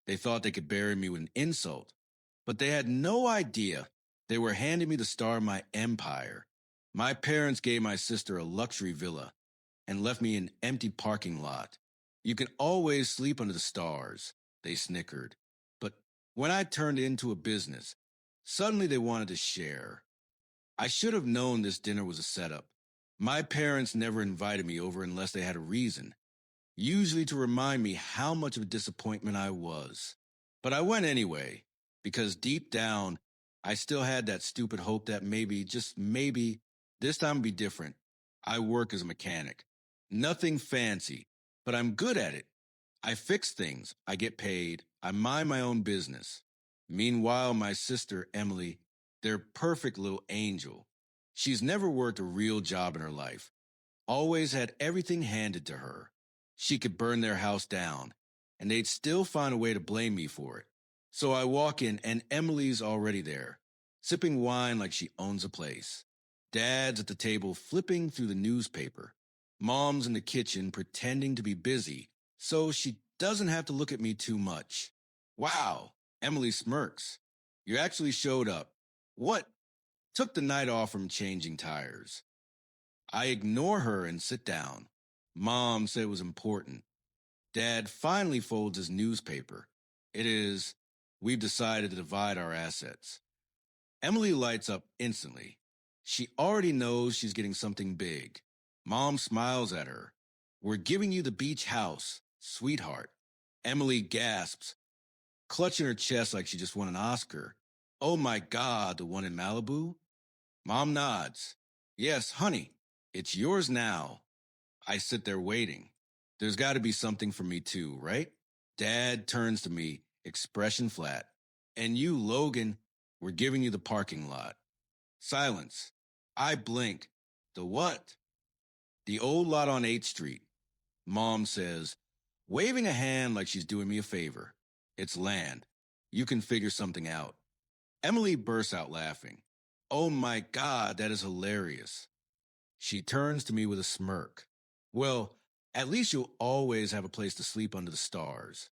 They thought they could bury me with an insult, but they had no idea they were handing me the star of my empire. My parents gave my sister a luxury villa and left me an empty parking lot. You can always sleep under the stars, they snickered. But when I turned it into a business, suddenly they wanted to share. I should have known this dinner was a setup. My parents never invited me over unless they had a reason, usually to remind me how much of a disappointment I was. But I went anyway, because deep down, I still had that stupid hope that maybe, just maybe, this time would be different. I work as a mechanic. Nothing fancy, but I'm good at it. I fix things, I get paid, I mind my own business. Meanwhile, my sister, Emily, their perfect little angel. She's never worked a real job in her life, always had everything handed to her. She could burn their house down, and they'd still find a way to blame me for it. So I walk in, and Emily's already there, sipping wine like she owns a place. Dad's at the table flipping through the newspaper. Mom's in the kitchen pretending to be busy, so she doesn't have to look at me too much. Wow, Emily smirks. You actually showed up. What? Took the night off from changing tires. I ignore her and sit down. Mom said it was important. Dad finally folds his newspaper. It is, we've decided to divide our assets. Emily lights up instantly. She already knows she's getting something big. Mom smiles at her. We're giving you the beach house, sweetheart. Emily gasps, clutching her chest like she just won an Oscar. Oh my God, the one in Malibu? Mom nods. Yes, honey, it's yours now. I sit there waiting. There's got to be something for me too, right? Dad turns to me, expression flat. And you, Logan, we're giving you the parking lot. Silence. I blink. The what? The old lot on 8th Street. Mom says, waving a hand like she's doing me a favor. It's land. You can figure something out. Emily bursts out laughing. Oh my God, that is hilarious. She turns to me with a smirk. Well, at least you'll always have a place to sleep under the stars.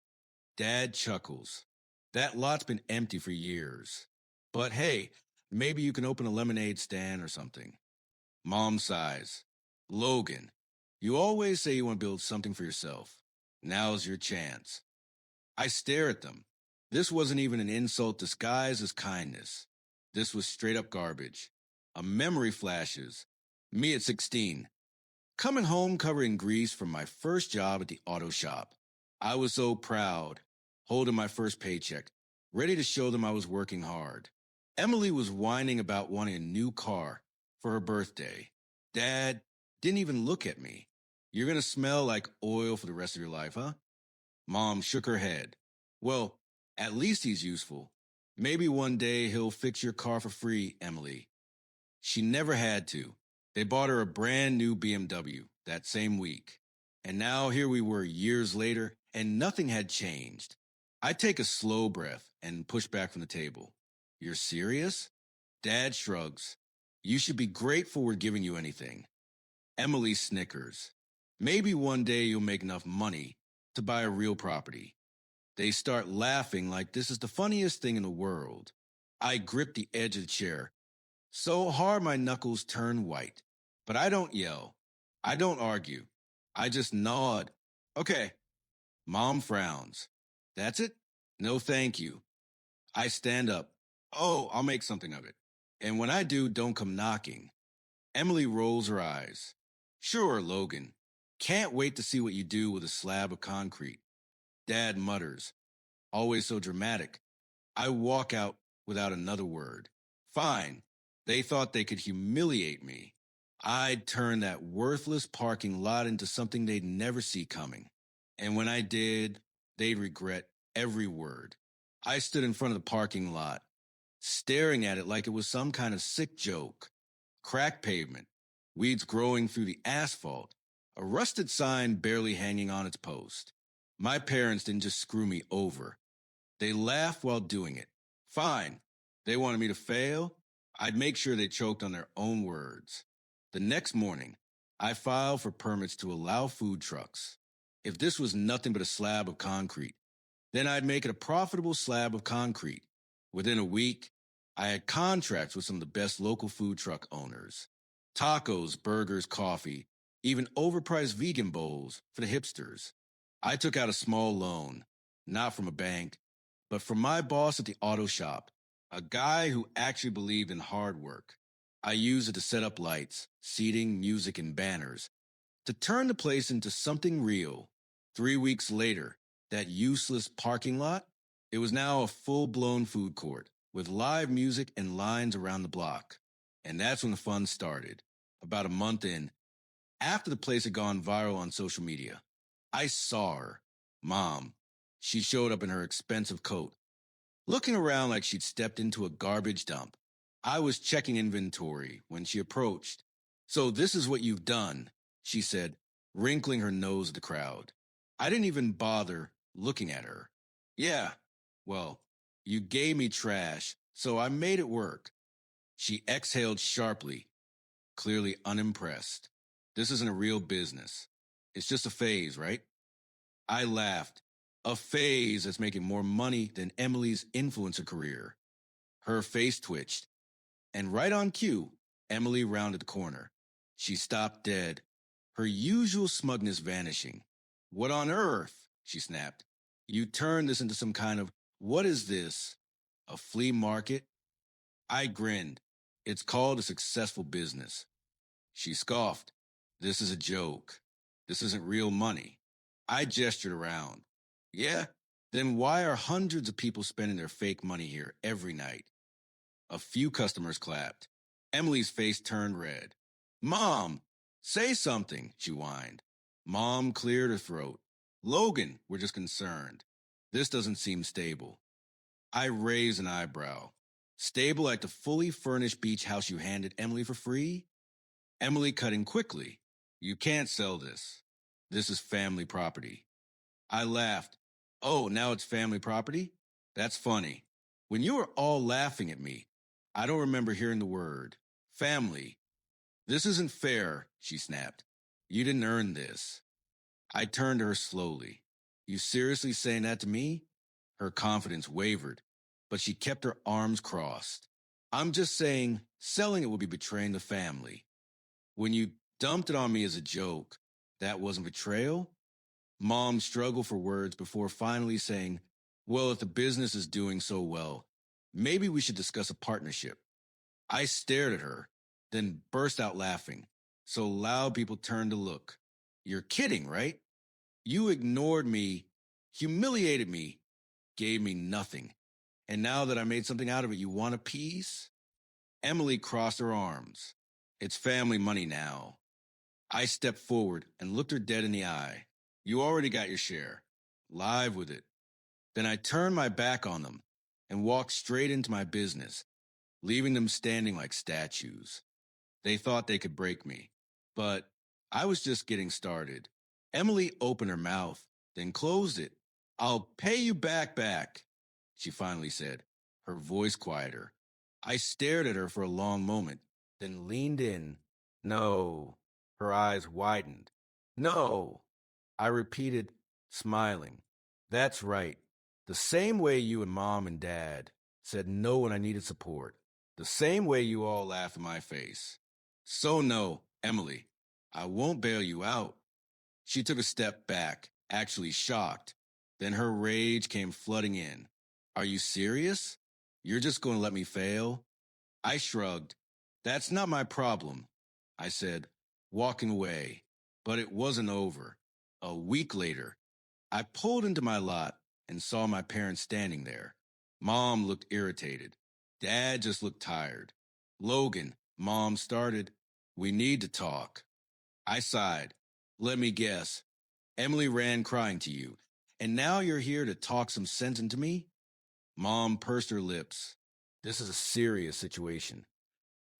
Dad chuckles. That lot's been empty for years. But hey, maybe you can open a lemonade stand or something. Mom sighs. Logan, you always say you want to build something for yourself. Now's your chance. I stare at them. This wasn't even an insult disguised as kindness. This was straight up garbage. A memory flashes. Me at 16. Coming home covered in grease from my first job at the auto shop. I was so proud, holding my first paycheck, ready to show them I was working hard. Emily was whining about wanting a new car for her birthday. Dad didn't even look at me. You're going to smell like oil for the rest of your life, huh? Mom shook her head. Well, at least he's useful. Maybe one day he'll fix your car for free, Emily. She never had to. They bought her a brand new BMW that same week. And now here we were years later, and nothing had changed. I take a slow breath and push back from the table. You're serious? Dad shrugs. You should be grateful we're giving you anything. Emily snickers. Maybe one day you'll make enough money to buy a real property. They start laughing like this is the funniest thing in the world. I grip the edge of the chair, so hard my knuckles turn white. But I don't yell. I don't argue. I just nod. Okay. Mom frowns. That's it? No thank you. I stand up. Oh, I'll make something of it. And when I do, don't come knocking. Emily rolls her eyes. Sure, Logan. Can't wait to see what you do with a slab of concrete. Dad mutters. Always so dramatic. I walk out without another word. Fine. They thought they could humiliate me. I'd turn that worthless parking lot into something they'd never see coming. And when I did, they'd regret every word. I stood in front of the parking lot, staring at it like it was some kind of sick joke. Cracked pavement, weeds growing through the asphalt, a rusted sign barely hanging on its post. My parents didn't just screw me over. They laughed while doing it. Fine. They wanted me to fail. I'd make sure they choked on their own words. The next morning, I filed for permits to allow food trucks. If this was nothing but a slab of concrete, Then I'd make it a profitable slab of concrete. Within a week, I had contracts with some of the best local food truck owners. Tacos, burgers, coffee, even overpriced vegan bowls for the hipsters. I took out a small loan, not from a bank, but from my boss at the auto shop, a guy who actually believed in hard work. I used it to set up lights, seating, music, and banners, to turn the place into something real. 3 weeks later, that useless parking lot, it was now a full-blown food court with live music and lines around the block. And that's when the fun started. About a month in, after the place had gone viral on social media, I saw her, Mom. She showed up in her expensive coat, looking around like she'd stepped into a garbage dump. I was checking inventory when she approached. "So this is what you've done," she said, wrinkling her nose at the crowd. I didn't even bother looking at her. "Yeah, well, you gave me trash, so I made it work." She exhaled sharply, clearly unimpressed. "This isn't a real business. It's just a phase, right?" I laughed. "A phase that's making more money than Emily's influencer career." Her face twitched, and right on cue, Emily rounded the corner. She stopped dead, her usual smugness vanishing. "What on earth?" she snapped. "You turned this into some kind of, what is this? A flea market?" I grinned. "It's called a successful business." She scoffed. "This is a joke. This isn't real money." I gestured around. "Yeah? Then why are hundreds of people spending their fake money here every night?" A few customers clapped. Emily's face turned red. "Mom, say something," she whined. Mom cleared her throat. "Logan, we're just concerned. This doesn't seem stable." I raised an eyebrow. "Stable like the fully furnished beach house you handed Emily for free?" Emily cut in quickly. "You can't sell this. This is family property." I laughed. "Oh, now it's family property? That's funny. When you were all laughing at me, I don't remember hearing the word family." "This isn't fair," she snapped. "You didn't earn this." I turned to her slowly. "You seriously saying that to me?" Her confidence wavered, but she kept her arms crossed. "I'm just saying selling it would be betraying the family. When you dumped it on me as a joke, that wasn't betrayal?" Mom struggled for words before finally saying, "Well, if the business is doing so well, maybe we should discuss a partnership." I stared at her, then burst out laughing, so loud people turned to look. "You're kidding, right? You ignored me, humiliated me, gave me nothing. And now that I made something out of it, you want a piece?" Emily crossed her arms. "It's family money now." I stepped forward and looked her dead in the eye. "You already got your share. Live with it." Then I turned my back on them and walked straight into my business, leaving them standing like statues. They thought they could break me, but I was just getting started. Emily opened her mouth, then closed it. "I'll pay you back," she finally said, her voice quieter. I stared at her for a long moment, then leaned in. "No." Her eyes widened. "No." I repeated, smiling. "That's right. The same way you and Mom and Dad said no when I needed support. The same way you all laughed in my face. So no, Emily, I won't bail you out." She took a step back, actually shocked. Then her rage came flooding in. "Are you serious? You're just going to let me fail?" I shrugged. "That's not my problem," I said, walking away. But it wasn't over. A week later, I pulled into my lot and saw my parents standing there. Mom looked irritated. Dad just looked tired. "Logan," Mom started, "we need to talk." I sighed. "Let me guess. Emily ran crying to you, and now you're here to talk some sense into me?" Mom pursed her lips. "This is a serious situation."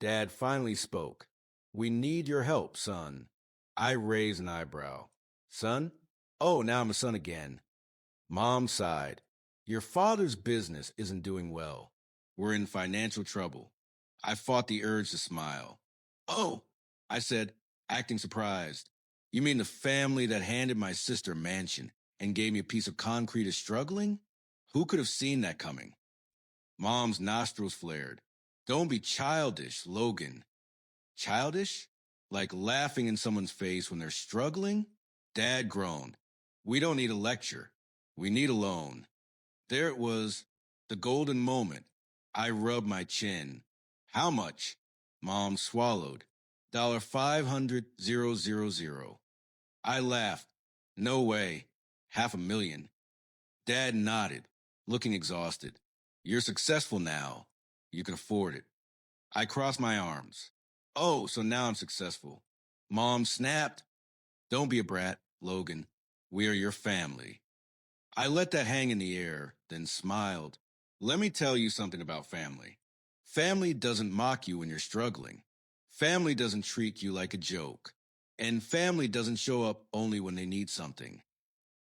Dad finally spoke. "We need your help, son." I raised an eyebrow. "Son? Oh, now I'm a son again." Mom sighed. "Your father's business isn't doing well. We're in financial trouble." I fought the urge to smile. "Oh," I said, acting surprised. "You mean the family that handed my sister a mansion and gave me a piece of concrete as struggling? Who could have seen that coming? Mom's nostrils flared. Don't be childish, Logan. Childish? Like laughing in someone's face when they're struggling? Dad groaned. We don't need a lecture. We need a loan. There it was, the golden moment. I rubbed my chin. How much? Mom swallowed. $500,000. I laughed. No way. $500,000. Dad nodded, looking exhausted. You're successful now. You can afford it. I crossed my arms. Oh, so now I'm successful. Mom snapped. Don't be a brat, Logan. We are your family. I let that hang in the air, then smiled. Let me tell you something about family. Family doesn't mock you when you're struggling. Family doesn't treat you like a joke. And family doesn't show up only when they need something.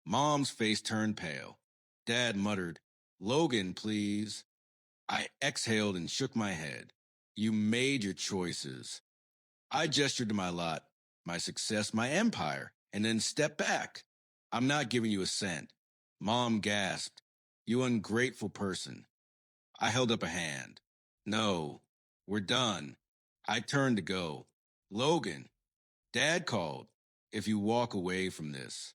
Mom's face turned pale. Dad muttered, Logan, please. I exhaled and shook my head. You made your choices. I gestured to my lot, my success, my empire, and then stepped back. I'm not giving you a cent. Mom gasped. You ungrateful person. I held up a hand. No, we're done. I turned to go. Logan, Dad called. If you walk away from this.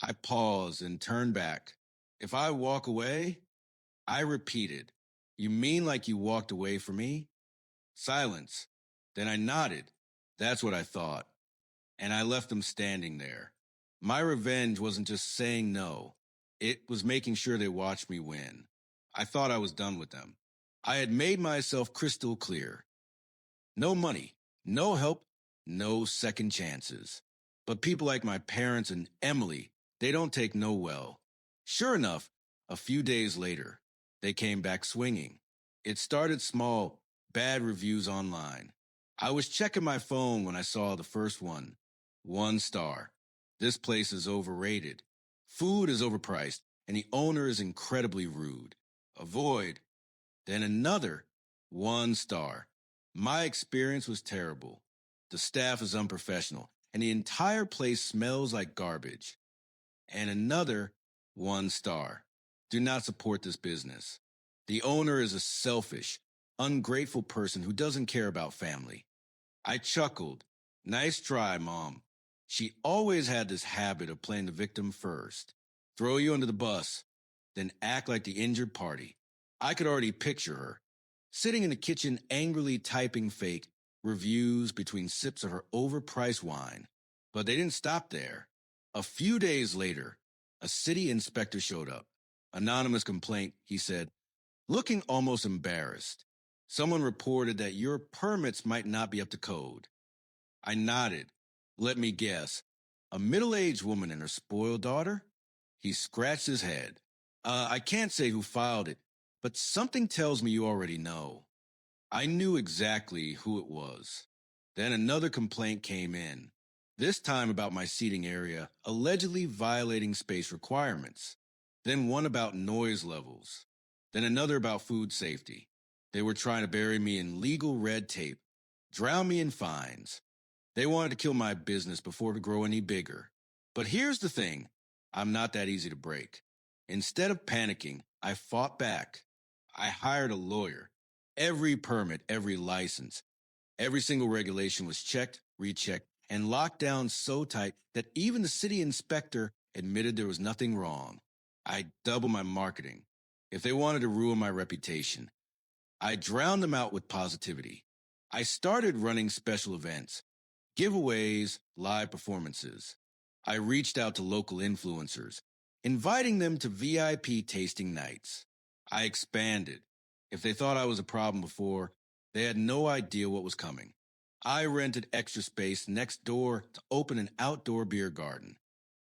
I paused and turned back. If I walk away? I repeated. You mean like you walked away from me? Silence. Then I nodded. That's what I thought. And I left them standing there. My revenge wasn't just saying no. It was making sure they watched me win. I thought I was done with them. I had made myself crystal clear. No money, no help, no second chances. But people like my parents and Emily, they don't take no well. Sure enough, a few days later, they came back swinging. It started small, bad reviews online. I was checking my phone when I saw the first one. 1 star. This place is overrated. Food is overpriced, and the owner is incredibly rude. Avoid. Then another. 1 star. My experience was terrible. The staff is unprofessional, and the entire place smells like garbage. And another. 1 star. Do not support this business. The owner is a selfish, ungrateful person who doesn't care about family. I chuckled. Nice try, Mom. She always had this habit of playing the victim first. Throw you under the bus, then act like the injured party. I could already picture her, sitting in the kitchen angrily typing fake reviews between sips of her overpriced wine. But they didn't stop there. A few days later, a city inspector showed up. Anonymous complaint, he said, looking almost embarrassed. Someone reported that your permits might not be up to code. I nodded. Let me guess. A middle-aged woman and her spoiled daughter? He scratched his head. I can't say who filed it, but something tells me you already know. I knew exactly who it was. Then another complaint came in, this time about my seating area allegedly violating space requirements. Then one about noise levels. Then another about food safety. They were trying to bury me in legal red tape, drown me in fines. They wanted to kill my business before it could grow any bigger. But here's the thing. I'm not that easy to break. Instead of panicking, I fought back. I hired a lawyer. Every permit, every license, every single regulation was checked, rechecked, and locked down so tight that even the city inspector admitted there was nothing wrong. I doubled my marketing. If they wanted to ruin my reputation, I drowned them out with positivity. I started running special events, giveaways, live performances. I reached out to local influencers, inviting them to VIP tasting nights. I expanded. If they thought I was a problem before, they had no idea what was coming. I rented extra space next door to open an outdoor beer garden.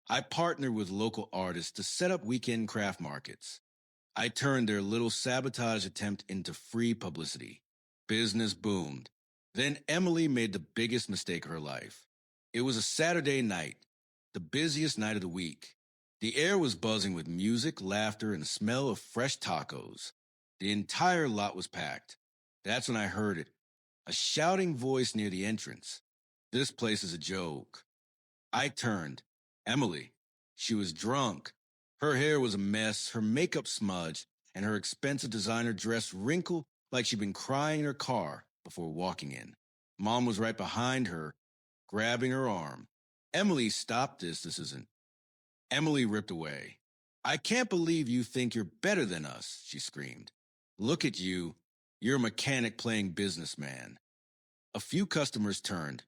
I partnered with local artists to set up weekend craft markets. I turned their little sabotage attempt into free publicity. Business boomed. Then Emily made the biggest mistake of her life. It was a Saturday night, the busiest night of the week. The air was buzzing with music, laughter, and the smell of fresh tacos. The entire lot was packed. That's when I heard it, a shouting voice near the entrance. This place is a joke. I turned. Emily. She was drunk. Her hair was a mess, her makeup smudged, and her expensive designer dress wrinkled like she'd been crying in her car before walking in. Mom was right behind her, grabbing her arm. Emily, stop this. This isn't. Emily ripped away. I can't believe you think you're better than us, she screamed. Look at you. You're a mechanic playing businessman. A few customers turned,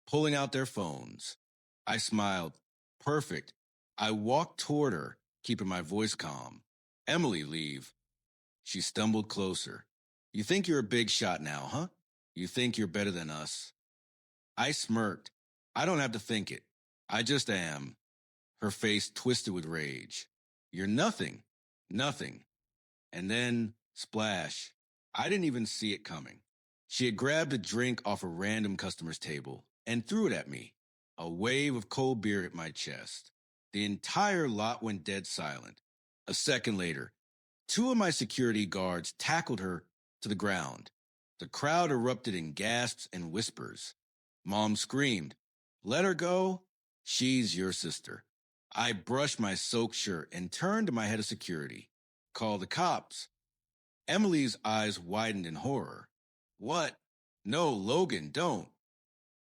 pulling out their phones. I smiled. Perfect. I walked toward her, keeping my voice calm. Emily, leave. She stumbled closer. You think you're a big shot now, huh? You think you're better than us? I smirked. I don't have to think it. I just am. Her face twisted with rage. You're nothing. Nothing. And then, splash. I didn't even see it coming. She had grabbed a drink off a random customer's table and threw it at me. A wave of cold beer hit my chest. The entire lot went dead silent. A second later, two of my security guards tackled her to the ground. The crowd erupted in gasps and whispers. Mom screamed, Let her go. She's your sister. I brushed my soaked shirt and turned to my head of security. Call the cops. Emily's eyes widened in horror. What? No, Logan, don't.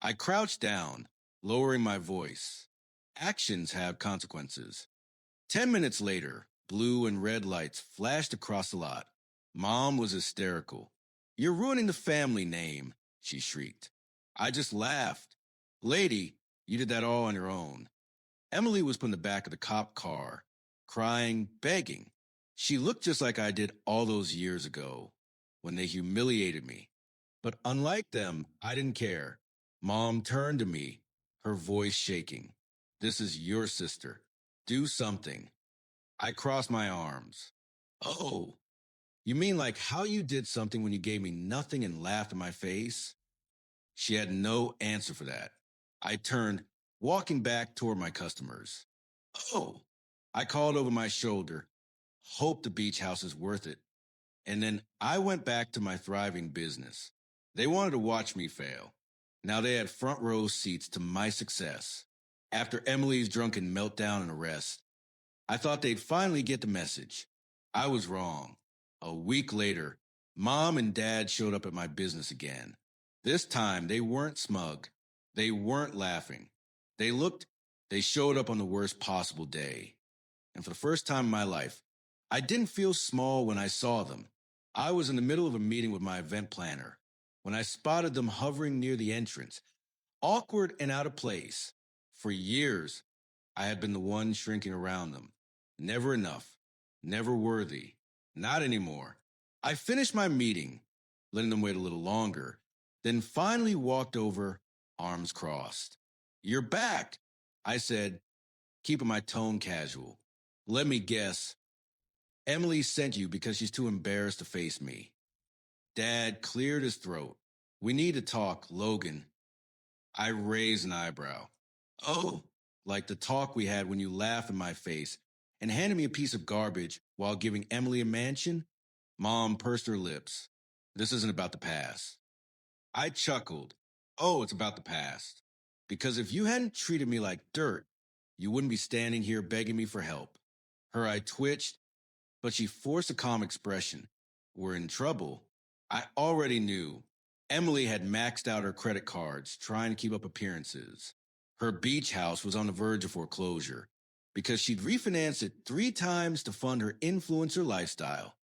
I crouched down, lowering my voice. Actions have consequences. 10 minutes later, blue and red lights flashed across the lot. Mom was hysterical. You're ruining the family name, she shrieked. I just laughed. Lady, you did that all on your own. Emily was put in the back of the cop car, crying, begging. She looked just like I did all those years ago, when they humiliated me. But unlike them, I didn't care. Mom turned to me, her voice shaking. This is your sister. Do something. I crossed my arms. Oh, you mean like how you did something when you gave me nothing and laughed in my face? She had no answer for that. I turned, walking back toward my customers. Oh, I called over my shoulder. Hope the beach house is worth it. And then I went back to my thriving business. They wanted to watch me fail. Now they had front row seats to my success. After Emily's drunken meltdown and arrest, I thought they'd finally get the message. I was wrong. A week later, Mom and Dad showed up at my business again. This time, they weren't smug. They weren't laughing. They showed up on the worst possible day. And for the first time in my life, I didn't feel small when I saw them. I was in the middle of a meeting with my event planner when I spotted them hovering near the entrance, awkward and out of place. For years, I had been the one shrinking around them. Never enough. Never worthy. Not anymore. I finished my meeting, letting them wait a little longer, then finally walked over, arms crossed. You're back, I said, keeping my tone casual. Let me guess. Emily sent you because she's too embarrassed to face me. Dad cleared his throat. We need to talk, Logan. I raised an eyebrow. Oh, like the talk we had when you laughed in my face and handed me a piece of garbage while giving Emily a mansion? Mom pursed her lips. This isn't about the past. I chuckled. Oh, it's about the past. Because if you hadn't treated me like dirt, you wouldn't be standing here begging me for help. Her eye twitched, but she forced a calm expression. We're in trouble. I already knew. Emily had maxed out her credit cards, trying to keep up appearances. Her beach house was on the verge of foreclosure because she'd refinanced it 3 times to fund her influencer lifestyle.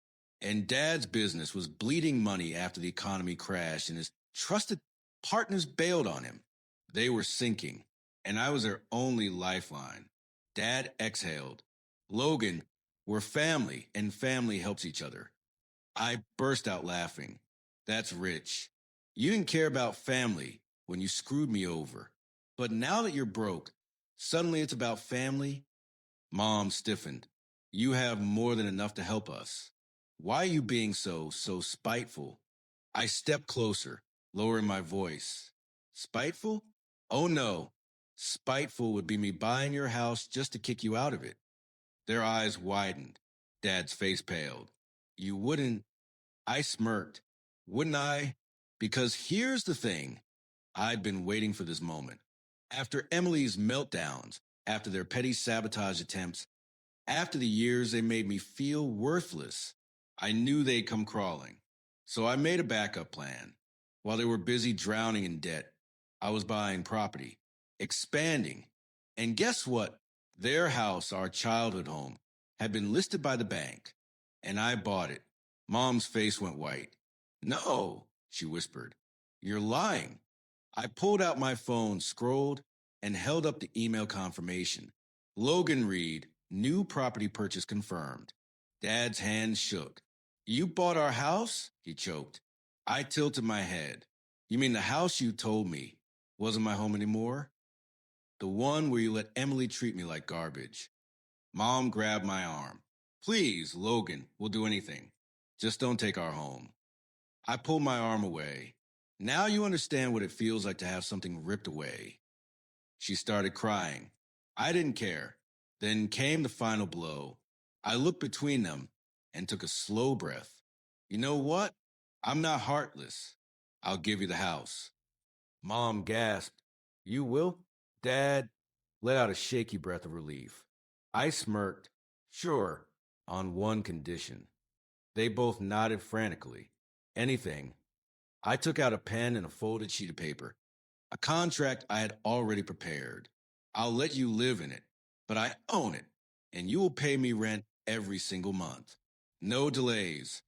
And Dad's business was bleeding money after the economy crashed and his trusted partners bailed on him. They were sinking, and I was their only lifeline. Dad exhaled. Logan, we're family, and family helps each other. I burst out laughing. That's rich. You didn't care about family when you screwed me over. But now that you're broke, suddenly it's about family? Mom stiffened. You have more than enough to help us. Why are you being so spiteful? I stepped closer, lowering my voice. Spiteful? Oh no. Spiteful would be me buying your house just to kick you out of it. Their eyes widened. Dad's face paled. You wouldn't. I smirked. Wouldn't I? Because here's the thing. I'd been waiting for this moment. After Emily's meltdowns, after their petty sabotage attempts, after the years they made me feel worthless. I knew they'd come crawling. So I made a backup plan. While they were busy drowning in debt, I was buying property, expanding. And guess what? Their house, our childhood home, had been listed by the bank. And I bought it. Mom's face went white. No, she whispered. You're lying. I pulled out my phone, scrolled, and held up the email confirmation. Logan Reed, new property purchase confirmed. Dad's hands shook. You bought our house? He choked. I tilted my head. You mean the house you told me wasn't my home anymore? The one where you let Emily treat me like garbage. Mom grabbed my arm. Please, Logan, we'll do anything. Just don't take our home. I pulled my arm away. Now you understand what it feels like to have something ripped away. She started crying. I didn't care. Then came the final blow. I looked between them and took a slow breath. You know what? I'm not heartless. I'll give you the house. Mom gasped. You will? Dad let out a shaky breath of relief. I smirked. Sure, on one condition. They both nodded frantically. Anything. I took out a pen and a folded sheet of paper. A contract I had already prepared. I'll let you live in it, but I own it, and you will pay me rent every single month. No delays.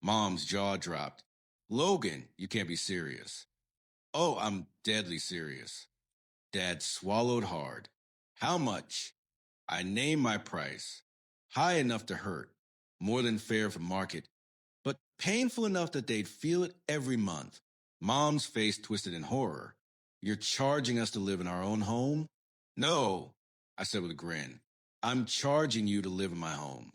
Mom's jaw dropped. Logan, you can't be serious. Oh, I'm deadly serious. Dad swallowed hard. How much? I named my price. High enough to hurt. More than fair for market, but painful enough that they'd feel it every month. Mom's face twisted in horror. You're charging us to live in our own home? No, I said with a grin. I'm charging you to live in my home.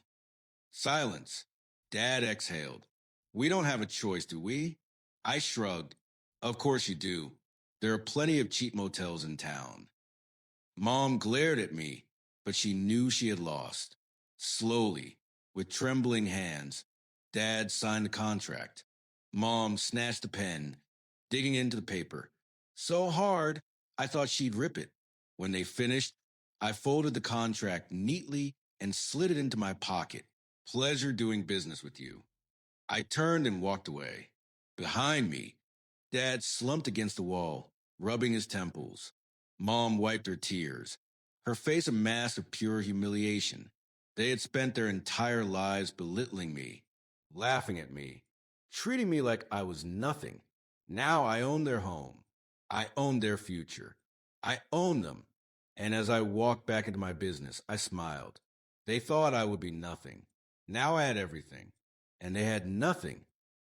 Silence. Dad exhaled. We don't have a choice, do we? I shrugged. Of course you do. There are plenty of cheap motels in town. Mom glared at me, but she knew she had lost. Slowly, with trembling hands, Dad signed the contract. Mom snatched the pen, digging into the paper. So hard, I thought she'd rip it. When they finished, I folded the contract neatly and slid it into my pocket. Pleasure doing business with you. I turned and walked away. Behind me, Dad slumped against the wall, rubbing his temples. Mom wiped her tears, her face a mask of pure humiliation. They had spent their entire lives belittling me, laughing at me, treating me like I was nothing. Now I own their home. I own their future. I own them. And as I walked back into my business, I smiled. They thought I would be nothing. Now I had everything. And they had nothing